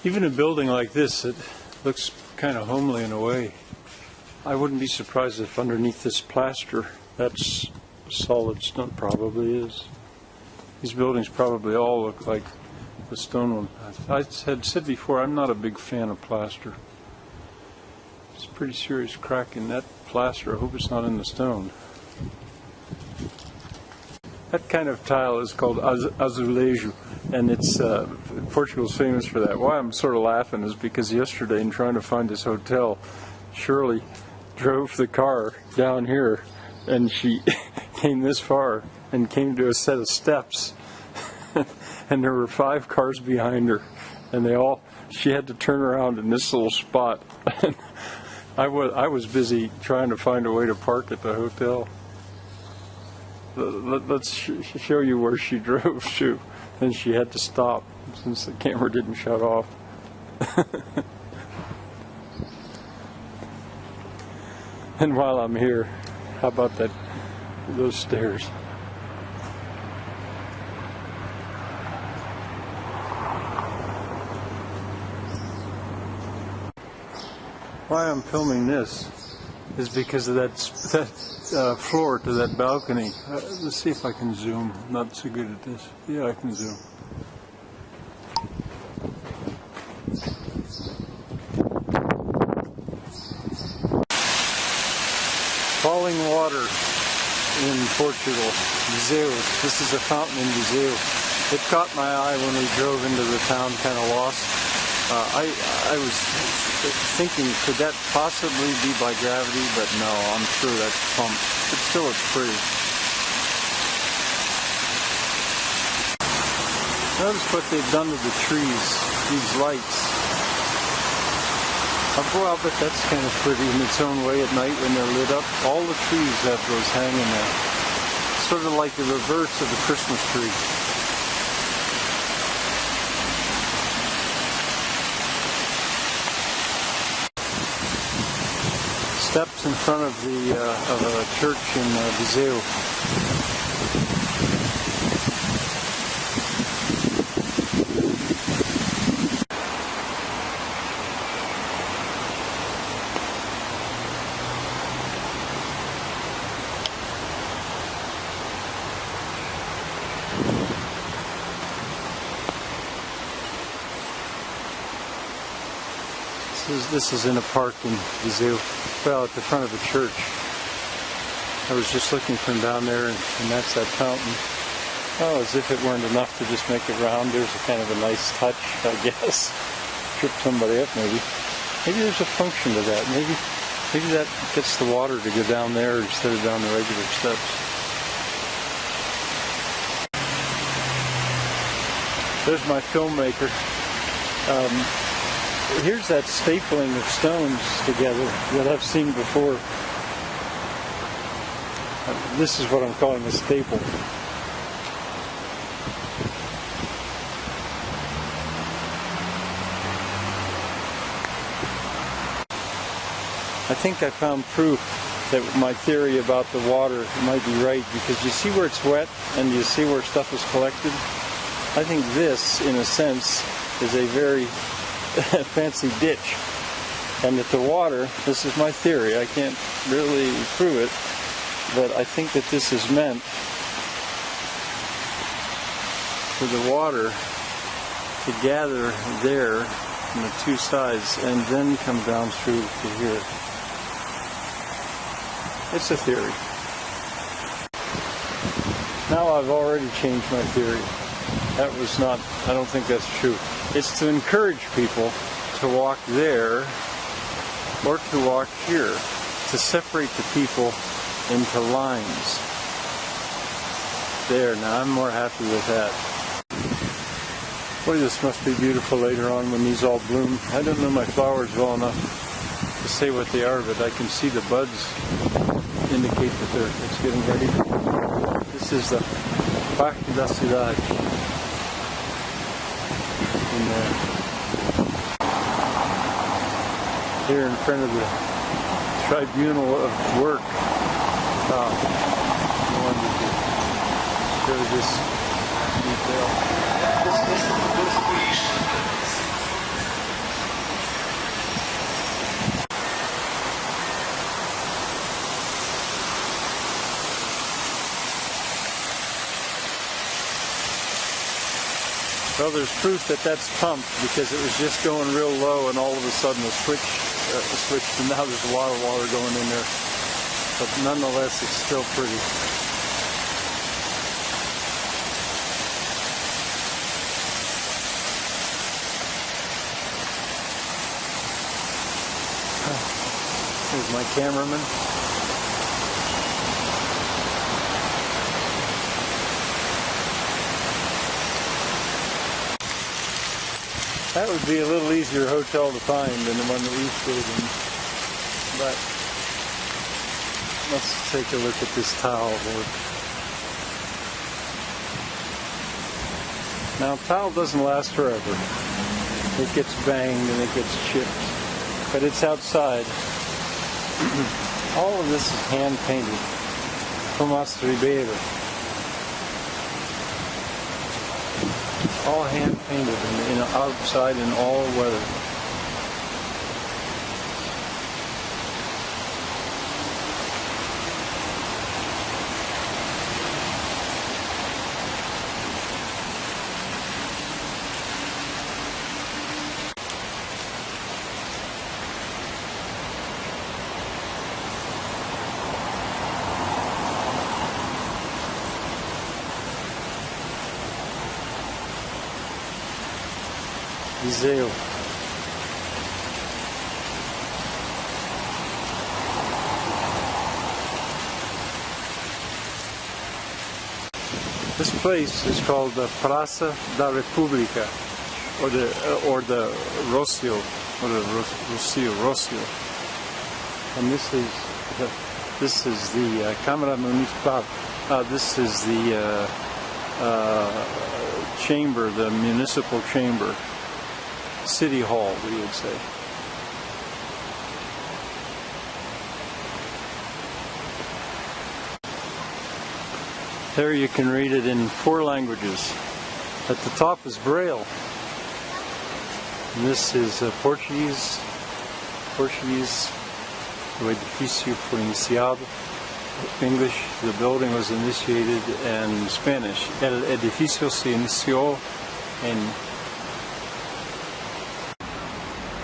Even a building like this, it looks kind of homely in a way. I wouldn't be surprised if underneath this plaster, that's solid stone, probably is. These buildings probably all look like the stone one. I had said before, I'm not a big fan of plaster. It's a pretty serious crack in that plaster. I hope it's not in the stone. That kind of tile is called azulejo, and it's Portugal's famous for that. Why I'm sort of laughing is because yesterday, in trying to find this hotel, Shirley drove the car down here, and she came this far and came to a set of steps, and there were 5 cars behind her, and she had to turn around in this little spot. I was busy trying to find a way to park at the hotel. Let's show you where she drove to. Then she had to stop since the camera didn't shut off. And while I'm here, how about those stairs? Why I'm filming this is because of that floor to that balcony. Let's see if I can zoom. I'm not so good at this. Yeah, I can zoom. Falling water in Portugal, Viseu. This is a fountain in Viseu. It caught my eye when we drove into the town, kind of lost. I was thinking, could that possibly be by gravity? But no, I'm sure that's pumped. But still, it's pretty. Notice what they've done to the trees, these lights. I'll bet that's kind of pretty in its own way at night when they're lit up. All the trees have those hanging there. Sort of like the reverse of the Christmas tree. Steps in front of a church in Viseu. This is in a park in Viseu, well, at the front of the church. I was just looking from down there, and that's that fountain. Oh, as if it weren't enough to just make it round, there's a kind of a nice touch, I guess. Trip somebody up, maybe. Maybe there's a function to that. Maybe that gets the water to go down there instead of down the regular steps. There's my filmmaker. Here's that stapling of stones together that I've seen before. This is what I'm calling a staple. I think I found proof that my theory about the water might be right, because you see where it's wet and you see where stuff is collected. I think this, in a sense, is a very fancy ditch, and that the water, this is my theory, I can't really prove it, but I think that this is meant for the water to gather there on the 2 sides and then come down through to here. It's a theory. Now I've already changed my theory. That was not, I don't think that's true. It's to encourage people to walk there or to walk here, to separate the people into lines. There, now I'm more happy with that. Boy, this must be beautiful later on when these all bloom. I don't know my flowers well enough to say what they are, but I can see the buds indicate that it's getting ready. This is the Parque da Cidade. Here in front of the Tribunal of Work. I wanted to show this detail. Well, there's proof that that's pumped because it was just going real low and all of a sudden the switch switched and now there's a lot of water going in there. But nonetheless, it's still pretty. Here's my cameraman. That would be a little easier hotel to find than the one that we stayed in. But let's take a look at this tile work. Now, tile doesn't last forever. It gets banged and it gets chipped, but it's outside. All of this is hand painted from Ribeiro. All hand painted and outside in all weather. Viseu. This place is called the Praça da República, or the Rocio, or the Rocio. And this is the Câmara Municipal. This is the chamber, the municipal chamber. City Hall, we would say. There you can read it in 4 languages. At the top is Braille. And this is Portuguese. O edifício foi iniciado. English, the building was initiated, and Spanish. El edificio se inició en.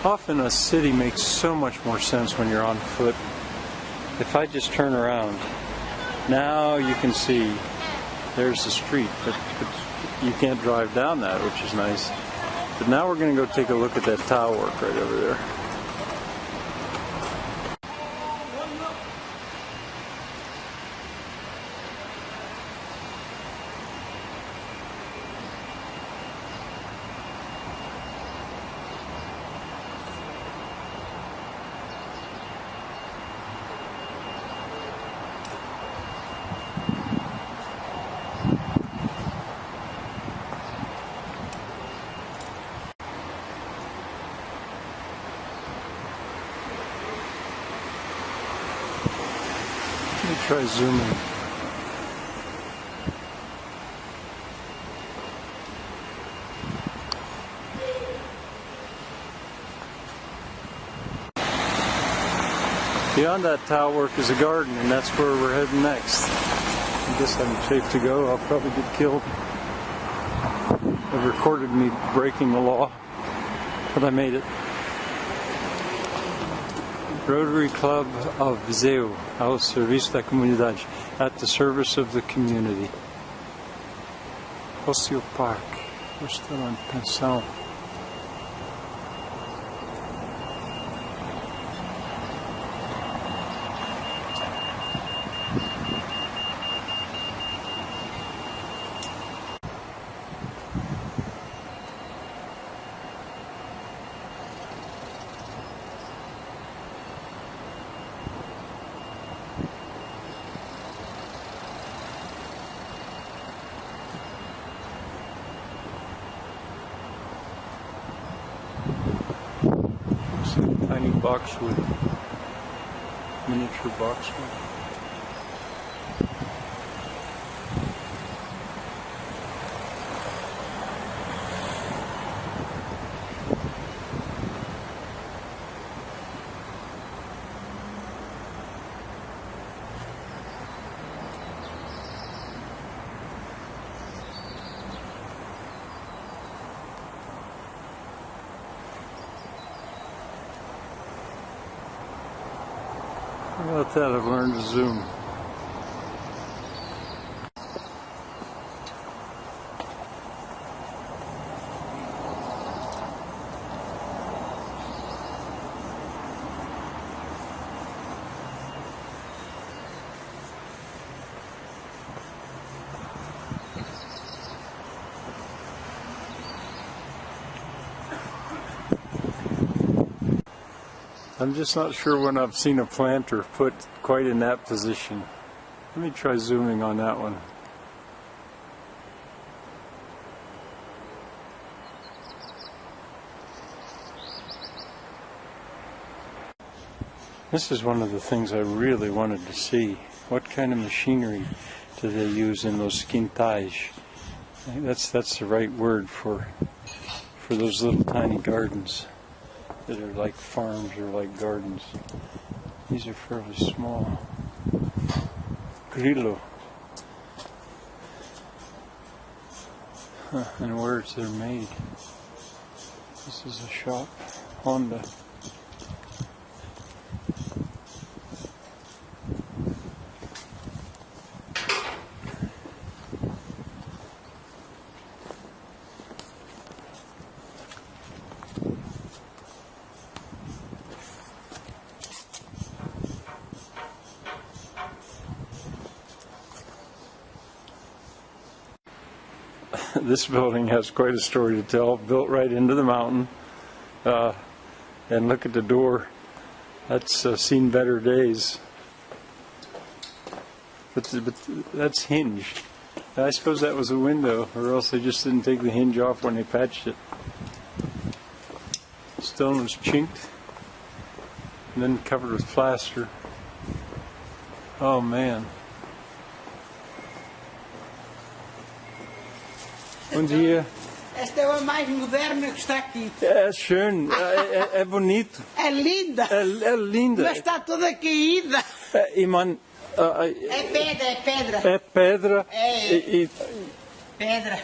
Often a city makes so much more sense when you're on foot. If I just turn around, now you can see there's the street, but you can't drive down that, which is nice. But now we're going to go take a look at that tile work right over there. Let me try zooming. Beyond that tile work is a garden, and that's where we're heading next. I guess I'm safe to go. I'll probably get killed. They recorded me breaking the law, but I made it. Rotary Club of Viseu, ao serviço da comunidade, at the service of the community. Ocio Park, restaurant, pensão. Tiny boxwood, miniature boxwood. How about that? I've learned to zoom. I'm just not sure when I've seen a planter put quite in that position. Let me try zooming on that one. This is one of the things I really wanted to see. What kind of machinery do they use in those quintais? I think that's the right word for those little tiny gardens that are like farms or like gardens. These are fairly small. Grillo. Huh, and where they're made. This is a shop. Honda. This building has quite a story to tell. Built right into the mountain, and look at the door. That's seen better days. But that's hinged. I suppose that was a window, or else they just didn't take the hinge off when they patched it. Stone was chinked and then covered with plaster. Oh man. Bom dia. Esta é a mais moderna que está aqui. É schön, é bonito. É linda. É linda. Mas está toda caída. E man, É pedra, é pedra. é pedra. É. Pedra.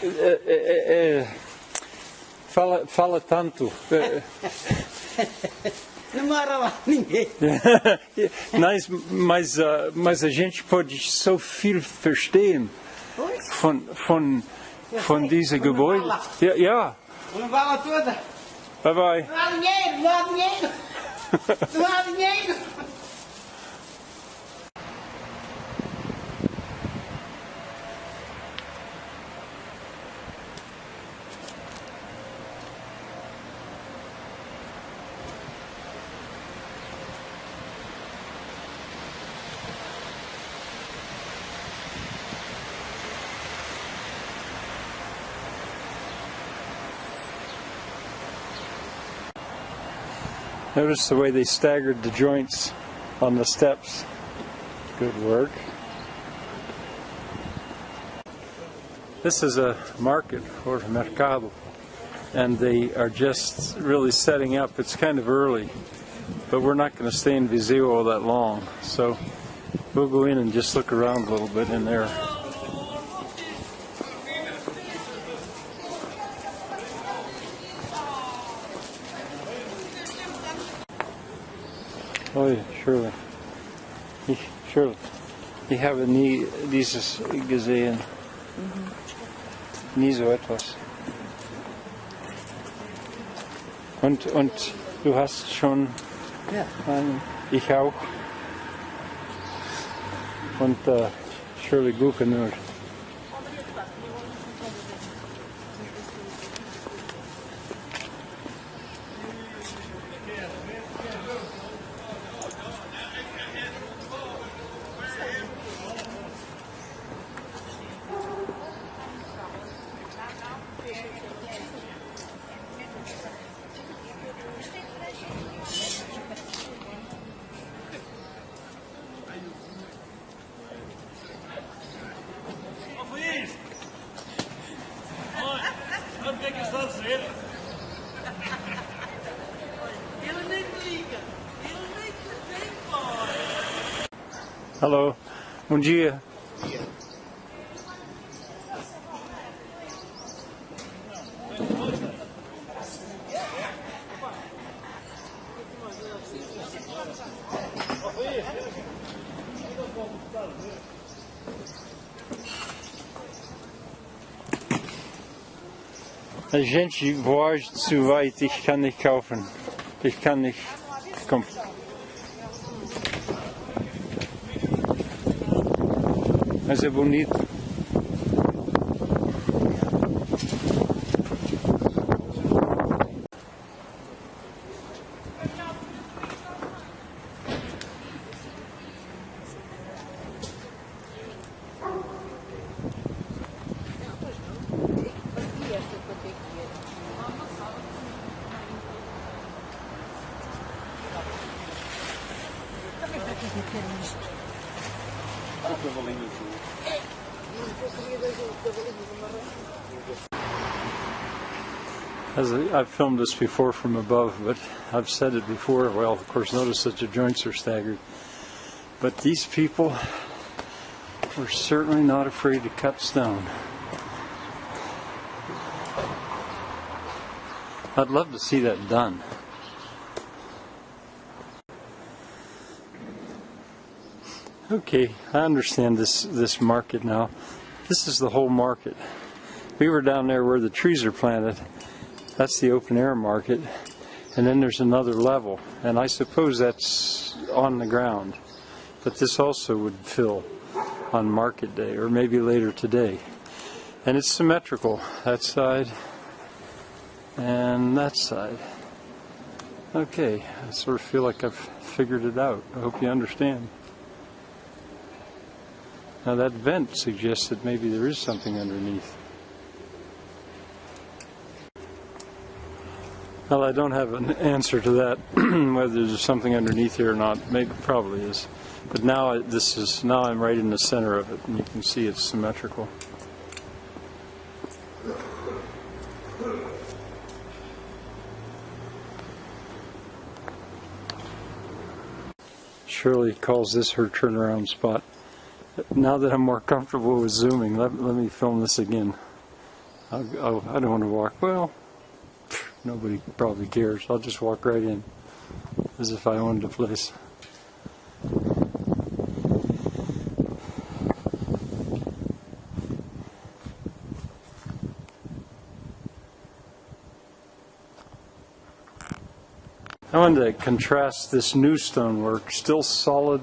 Fala tanto. Não mora lá ninguém. Mas a gente pode so viel verstehen von diesem Gebäude. Ja. Não vale a toda. Bye bye. Não há dinheiro, não há dinheiro. Não há dinheiro. Notice the way they staggered the joints on the steps. Good work. This is a market, or mercado, and they are just really setting up. It's kind of early, but we're not going to stay in Viseu all that long, so we'll go in and just look around a little bit in there. Oh ja, Shirley. Shirley, ich habe nie dieses gesehen. Nie so etwas. Und du hast schon Ja. Ich auch. Und Shirley gucken nur. Hello, bom dia. A gente voyage zu weit, ich kann nicht kaufen. Ich kann nicht. Komm. Mas é bonito. As I've filmed this before from above, but I've said it before. Well, of course, notice that the joints are staggered. But these people were certainly not afraid to cut stone. I'd love to see that done. Okay, I understand this market now. This is the whole market. We were down there where the trees are planted. That's the open air market. And then there's another level. And I suppose that's on the ground. But this also would fill on market day, or maybe later today. And it's symmetrical, that side and that side. Okay, I sort of feel like I've figured it out. I hope you understand. Now that vent suggests that maybe there is something underneath. Well, I don't have an answer to that, whether there's something underneath here or not. Maybe, probably is. But now now I'm right in the center of it, and you can see it's symmetrical. Shirley calls this her turnaround spot. Now that I'm more comfortable with zooming, let me film this again. I don't want to walk. Well, nobody probably cares. I'll just walk right in as if I owned the place. I wanted to contrast this new stonework, still solid.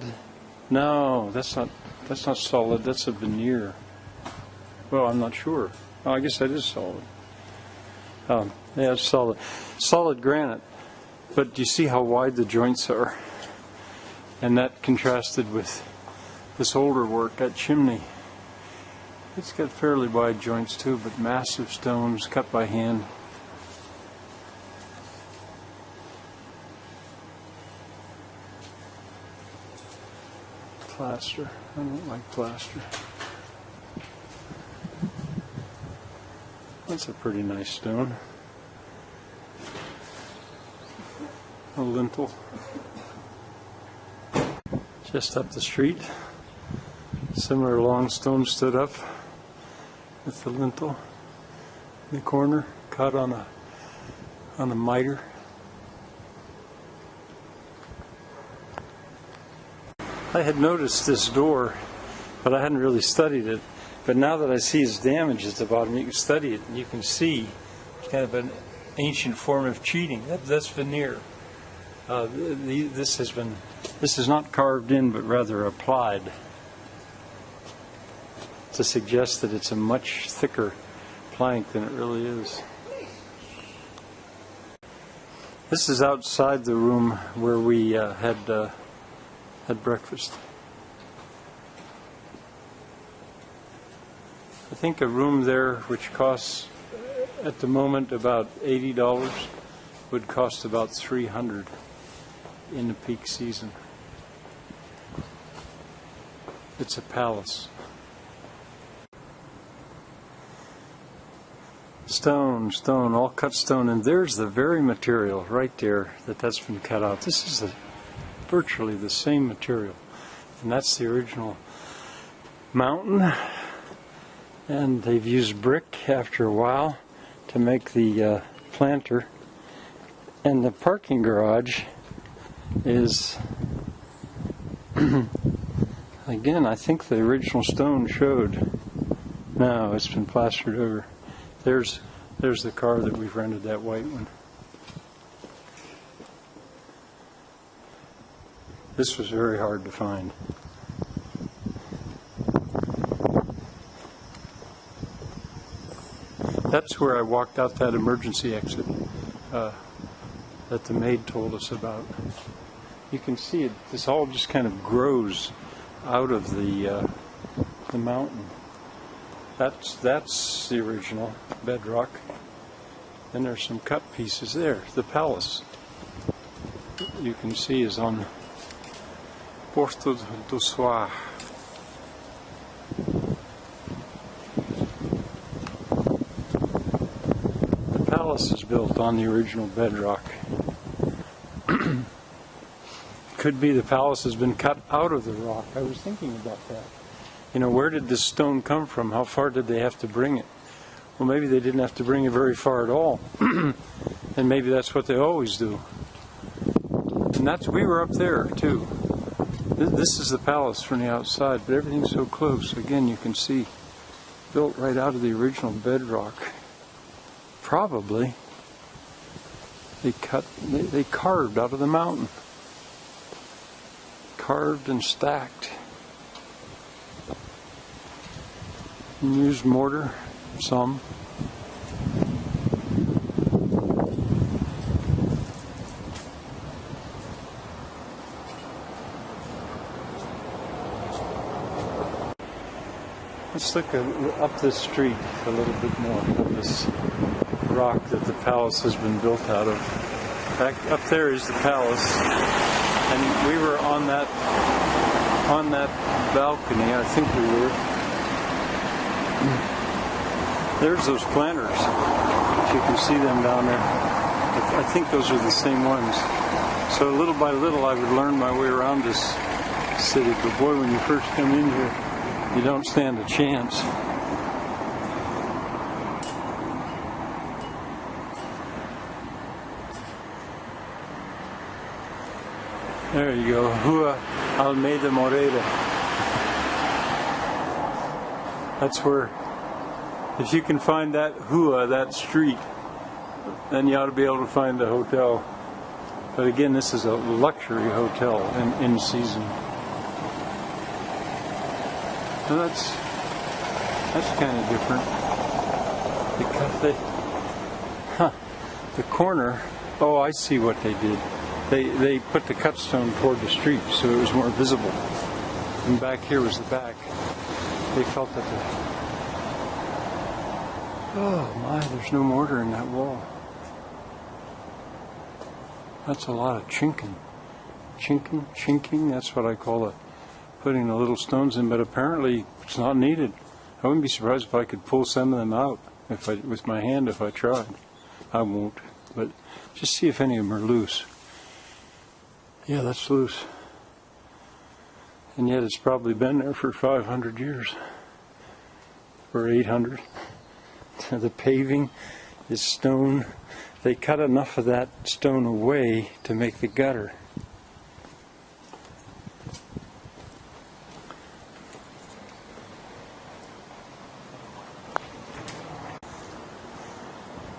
No, that's not solid. That's a veneer. Well, I'm not sure. Oh, I guess that is solid. Yeah, it's solid. Solid granite. But do you see how wide the joints are? And that contrasted with this older work, that chimney. It's got fairly wide joints too, but massive stones cut by hand. Plaster. I don't like plaster. That's a pretty nice stone. A lintel. Just up the street, similar long stone stood up with the lintel in the corner, cut on a miter. I had noticed this door, but I hadn't really studied it. But now that I see its damage at the bottom, you can study it, and you can see it's kind of an ancient form of cheating. That's veneer. This is not carved in, but rather applied to suggest that it's a much thicker plank than it really is. This is outside the room where we had breakfast. I think a room there, which costs at the moment about $80, would cost about $300 in the peak season. It's a palace. Stone, all cut stone, and there's the very material right there that's been cut out. This is virtually the same material, and that's the original mountain. And they've used brick after a while to make the planter, and the parking garage is again, I think the original stone showed. No, it's been plastered over. There's There's the car that we've rented, that white one. This was very hard to find. That's where I walked out that emergency exit that the maid told us about. You can see it. This all just kind of grows out of the mountain. That's the original bedrock. Then there's some cut pieces there. The palace, you can see, is on Porto do Soar. The palace is built on the original bedrock. Could be the palace has been cut out of the rock. I was thinking about that. You know, where did this stone come from? How far did they have to bring it? Well, maybe they didn't have to bring it very far at all. And maybe that's what they always do. And we were up there too. This is the palace from the outside, but everything's so close. Again, you can see, built right out of the original bedrock. Probably they carved out of the mountain. Carved and stacked. And used mortar, some. Let's look up this street a little bit more of this rock that the palace has been built out of. Back up there is the palace, and we were on that balcony. I think we were. There's those planters. You can see them down there. I think those are the same ones. So little by little, I would learn my way around this city. But boy, when you first come in here, you don't stand a chance. There you go, Rua Almeida Moreira. That's where, if you can find that Rua, that street, then you ought to be able to find the hotel. But again, this is a luxury hotel in season. So that's kind of different. Because the corner, oh, I see what they did. They put the cut stone toward the street so it was more visible. And back here was the back. They felt that oh my, there's no mortar in that wall. That's a lot of chinking. Chinking, that's what I call it. Putting the little stones in, but apparently it's not needed. I wouldn't be surprised if I could pull some of them out with my hand if I tried. I won't, but just see if any of them are loose. Yeah, that's loose. And yet it's probably been there for 500 years. Or 800. The paving is stone. They cut enough of that stone away to make the gutter.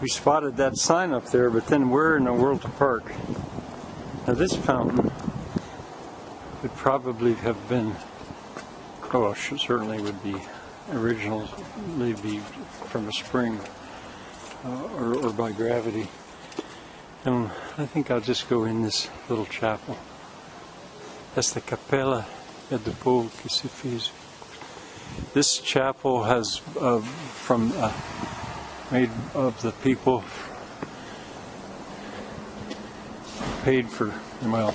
We spotted that sign up there, but then we're in the world to park. Now this fountain would probably have been, oh, certainly would be originally be from a spring or by gravity. And I think I'll just go in this little chapel. That's the Capella do Povo que se fez. This chapel has made of the people paid for, well,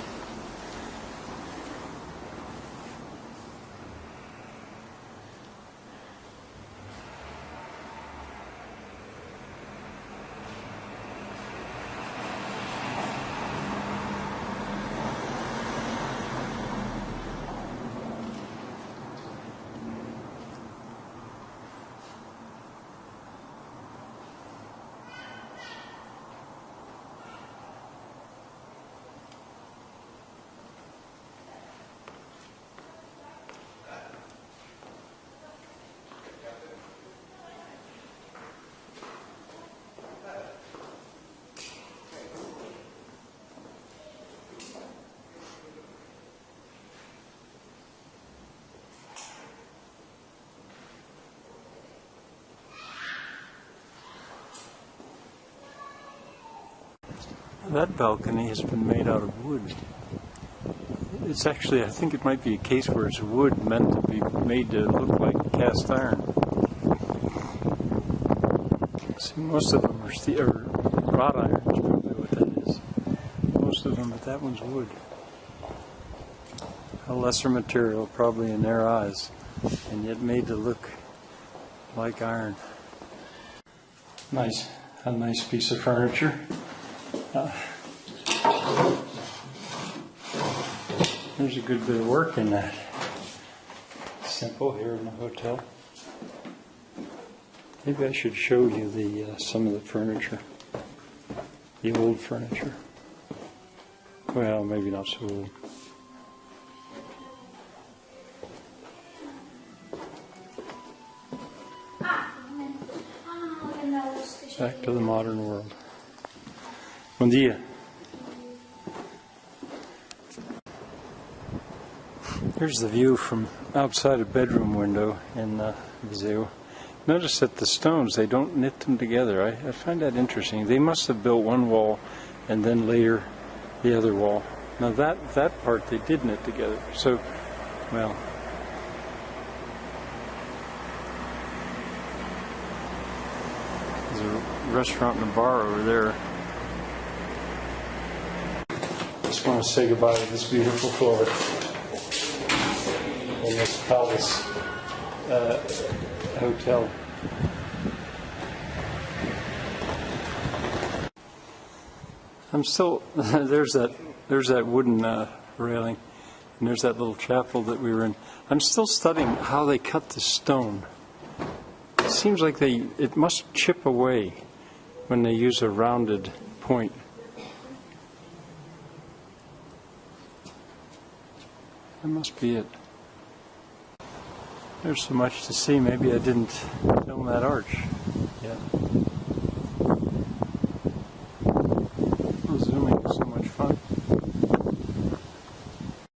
That balcony has been made out of wood. It's actually, I think it might be a case where it's wood meant to be made to look like cast iron. See, most of them are steel, or wrought iron is probably what that is. Most of them, but that one's wood. A lesser material, probably in their eyes, and yet made to look like iron. Nice, a nice piece of furniture. There's a good bit of work in that. Simple here in the hotel. Maybe I should show you the some of the furniture, the old furniture. Well, maybe not so old. Back to the modern world. Bom dia. Here's the view from outside a bedroom window in Viseu. Notice that the stones, they don't knit them together. I find that interesting. They must have built one wall and then later the other wall. Now that part they did knit together. So, well, there's a restaurant and a bar over there. Just want to say goodbye to this beautiful floor in this palace hotel. I'm still there's that wooden railing, and there's that little chapel that we were in. I'm still studying how they cut the stone. It seems like it must chip away when they use a rounded point. That must be it. There's so much to see. Maybe I didn't film that arch. Yeah.